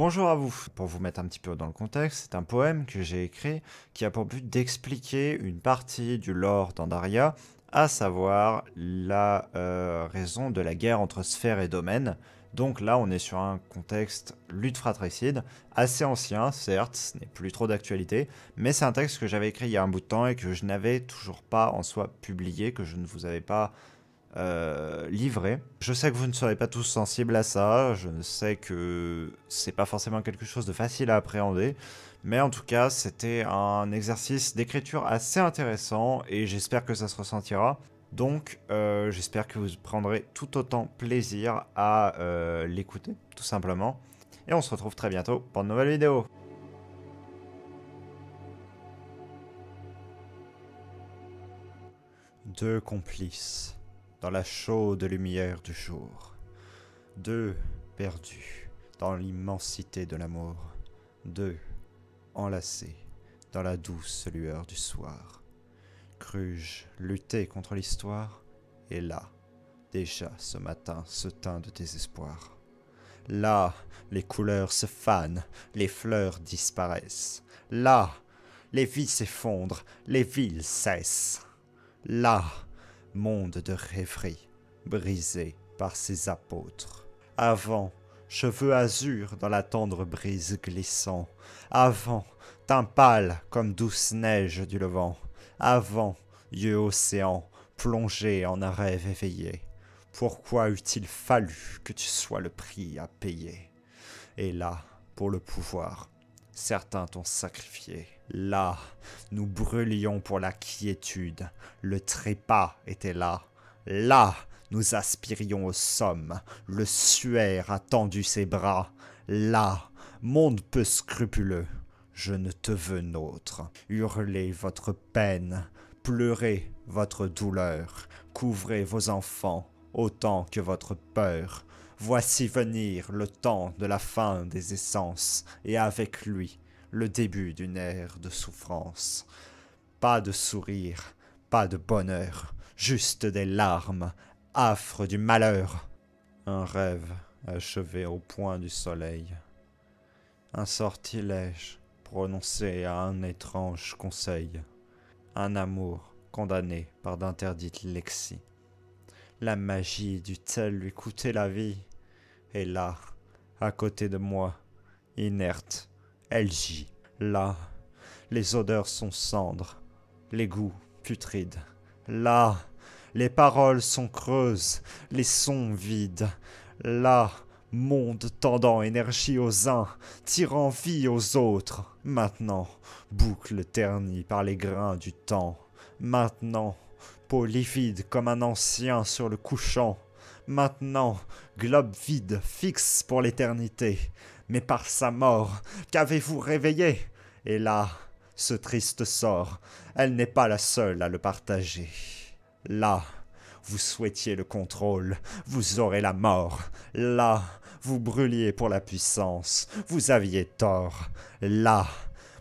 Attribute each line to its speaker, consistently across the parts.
Speaker 1: Bonjour à vous. Pour vous mettre un petit peu dans le contexte, c'est un poème que j'ai écrit qui a pour but d'expliquer une partie du lore d'Andaria, à savoir la raison de la guerre entre sphères et domaines. Donc là, on est sur un contexte lutte fratricide, assez ancien, certes, ce n'est plus trop d'actualité, mais c'est un texte que j'avais écrit il y a un bout de temps et que je n'avais toujours pas en soi publié, que je ne vous avais pas livré. Je sais que vous ne serez pas tous sensibles à ça, je sais que c'est pas forcément quelque chose de facile à appréhender, mais en tout cas c'était un exercice d'écriture assez intéressant et j'espère que ça se ressentira. Donc j'espère que vous prendrez tout autant plaisir à l'écouter, tout simplement. Et on se retrouve très bientôt pour une nouvelle vidéo. Deux complices dans la chaude lumière du jour. Deux perdus dans l'immensité de l'amour. Deux enlacés dans la douce lueur du soir. Crus-je lutter contre l'histoire? Et là, déjà ce matin se teint de désespoir. Là, les couleurs se fanent, les fleurs disparaissent. Là, les vies s'effondrent, les villes cessent. Là, monde de rêverie, brisé par ses apôtres. Avant, cheveux azur dans la tendre brise glissant. Avant, teint pâle comme douce neige du levant. Avant, yeux océan, plongé en un rêve éveillé. Pourquoi eût-il fallu que tu sois le prix à payer? Et là, pour le pouvoir, certains t'ont sacrifié. Là, nous brûlions pour la quiétude. Le trépas était là. Là, nous aspirions aux sommes. Le suaire a tendu ses bras. Là, monde peu scrupuleux, je ne te veux nôtre. Hurlez votre peine, pleurez votre douleur, couvrez vos enfants autant que votre peur. Voici venir le temps de la fin des essences, et avec lui, le début d'une ère de souffrance. Pas de sourire, pas de bonheur, juste des larmes, affres du malheur. Un rêve achevé au point du soleil. Un sortilège prononcé à un étrange conseil. Un amour condamné par d'interdites lexies. La magie dut-elle lui coûter la vie? Et là, à côté de moi, inerte, elle gît. Là, les odeurs sont cendres, les goûts putrides. Là, les paroles sont creuses, les sons vides. Là, monde tendant énergie aux uns, tirant vie aux autres. Maintenant, boucle ternie par les grains du temps. Maintenant, peau livide comme un ancien sur le couchant. Maintenant, globe vide, fixe pour l'éternité. Mais par sa mort, qu'avez-vous réveillé? Et là, ce triste sort, elle n'est pas la seule à le partager. Là, vous souhaitiez le contrôle, vous aurez la mort. Là, vous brûliez pour la puissance, vous aviez tort. Là,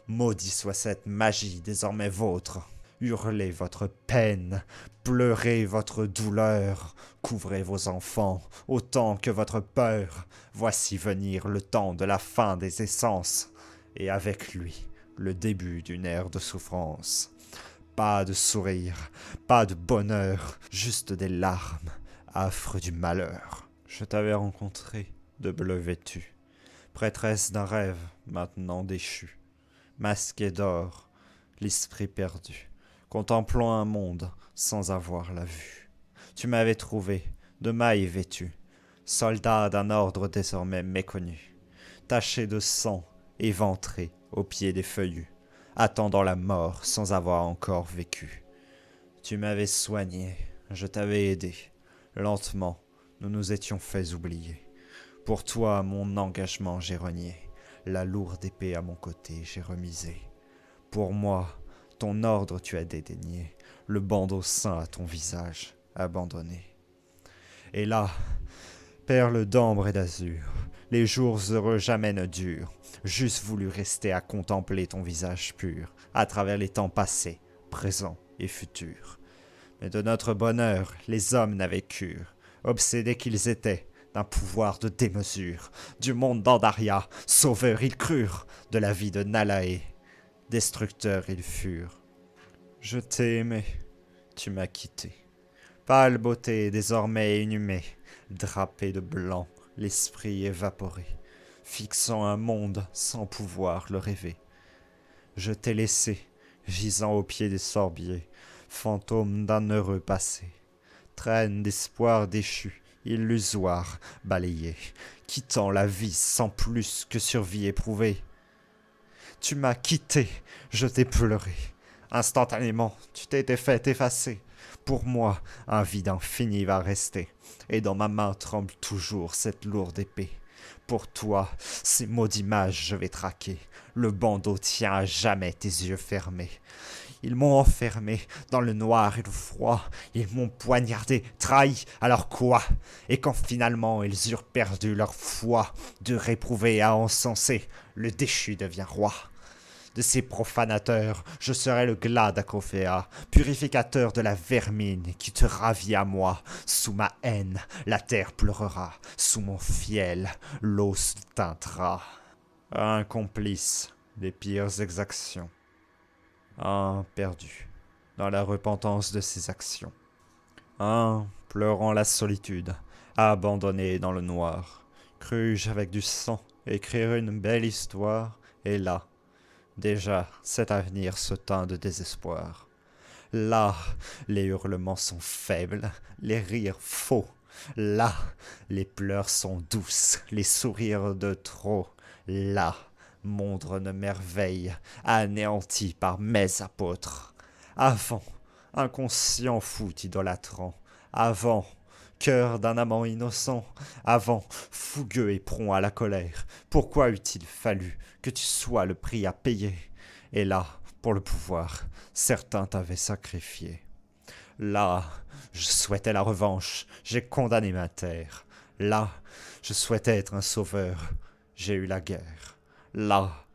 Speaker 1: maudit soit cette magie désormais vôtre. Hurlez votre peine, pleurez votre douleur, couvrez vos enfants autant que votre peur. Voici venir le temps de la fin des essences, et avec lui, le début d'une ère de souffrance. Pas de sourire, pas de bonheur, juste des larmes, affres du malheur. Je t'avais rencontré, de bleu vêtu, prêtresse d'un rêve maintenant déchu, masquée d'or, l'esprit perdu, contemplant un monde sans avoir la vue. Tu m'avais trouvé, de mailles vêtu, soldat d'un ordre désormais méconnu, taché de sang, éventré au pied des feuillus, attendant la mort sans avoir encore vécu. Tu m'avais soigné, je t'avais aidé. Lentement, nous nous étions fait oublier. Pour toi, mon engagement j'ai renié. La lourde épée à mon côté j'ai remisé. Pour moi, ton ordre tu as dédaigné. Le bandeau saint à ton visage abandonné. Et là, perles d'ambre et d'azur, les jours heureux jamais ne durent. J'eusse voulu rester à contempler ton visage pur, à travers les temps passés, présents et futurs. Mais de notre bonheur, les hommes n'avaient cure. Obsédés qu'ils étaient, d'un pouvoir de démesure, du monde d'Andaria, sauveurs ils crurent, de la vie de Nalae, destructeurs ils furent. Je t'ai aimé, tu m'as quitté. Pâle beauté désormais inhumée, drapée de blanc, l'esprit évaporé, fixant un monde sans pouvoir le rêver. Je t'ai laissé, gisant au pied des sorbiers, fantôme d'un heureux passé, traîne d'espoir déchu, illusoire, balayé, quittant la vie sans plus que survie éprouvée. Tu m'as quitté, je t'ai pleuré. Instantanément, tu t'étais fait effacer. Pour moi, un vide infini va rester, et dans ma main tremble toujours cette lourde épée. Pour toi, ces mots d'image je vais traquer. Le bandeau tient à jamais tes yeux fermés. Ils m'ont enfermé dans le noir et le froid. Ils m'ont poignardé, trahi, alors quoi? Et quand finalement ils eurent perdu leur foi, de réprouvé à encenser, le déchu devient roi. De ces profanateurs, je serai le glas d'Acophéa, purificateur de la vermine qui te ravit à moi. Sous ma haine, la terre pleurera, sous mon fiel, l'eau se teintera. Un complice des pires exactions, un perdu dans la repentance de ses actions, un pleurant la solitude, abandonné dans le noir. Crus-je avec du sang écrire une belle histoire, et là, déjà, cet avenir se teint de désespoir. Là, les hurlements sont faibles, les rires faux. Là, les pleurs sont douces, les sourires de trop. Là, monde de merveille, anéanti par mes apôtres. Avant, inconscient fou idolâtrant. Avant, cœur d'un amant innocent. Avant, fougueux et prompt à la colère. Pourquoi eût-il fallu que tu sois le prix à payer? Et là, pour le pouvoir, certains t'avaient sacrifié. Là, je souhaitais la revanche, j'ai condamné ma terre. Là, je souhaitais être un sauveur, j'ai eu la guerre. Là,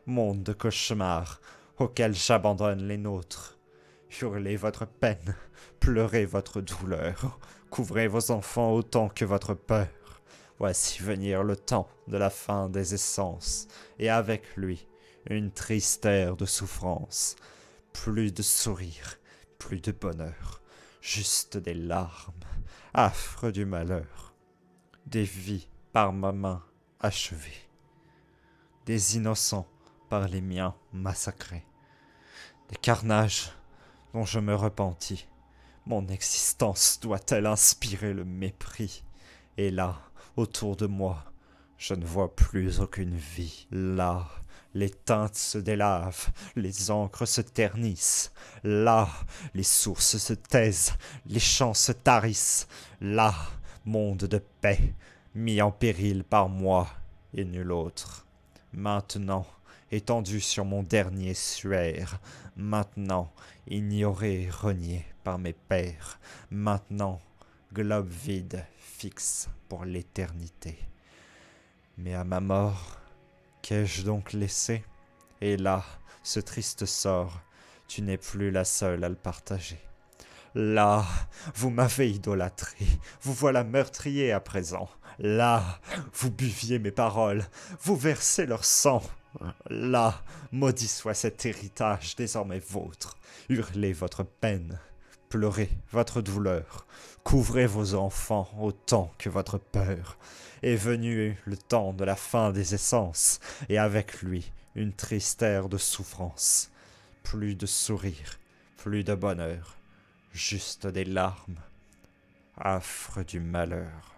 Speaker 1: monde de cauchemar, auquel j'abandonne les nôtres. Hurlez votre peine, pleurez votre douleur, couvrez vos enfants autant que votre peur. Voici venir le temps de la fin des essences, et avec lui, une triste ère de souffrance. Plus de sourire, plus de bonheur, juste des larmes, affreux du malheur. Des vies par ma main achevées, des innocents par les miens massacrés, des carnages dont je me repentis. Mon existence doit-elle inspirer le mépris? Et là, autour de moi, je ne vois plus aucune vie. Là, les teintes se délavent, les encres se ternissent. Là, les sources se taisent, les chants se tarissent. Là, monde de paix, mis en péril par moi et nul autre. Maintenant, étendu sur mon dernier suaire. Maintenant, ignoré et renié par mes pères. Maintenant, globe vide, fixe pour l'éternité. Mais à ma mort, qu'ai-je donc laissé? Et là, ce triste sort, tu n'es plus la seule à le partager. Là, vous m'avez idolâtré, vous voilà meurtrier à présent. Là, vous buviez mes paroles, vous versez leur sang. Là, maudit soit cet héritage désormais vôtre. Hurlez votre peine, pleurez votre douleur, couvrez vos enfants autant que votre peur. Est venu le temps de la fin des essences, et avec lui une triste ère de souffrance. Plus de sourire, plus de bonheur, juste des larmes, affreux du malheur.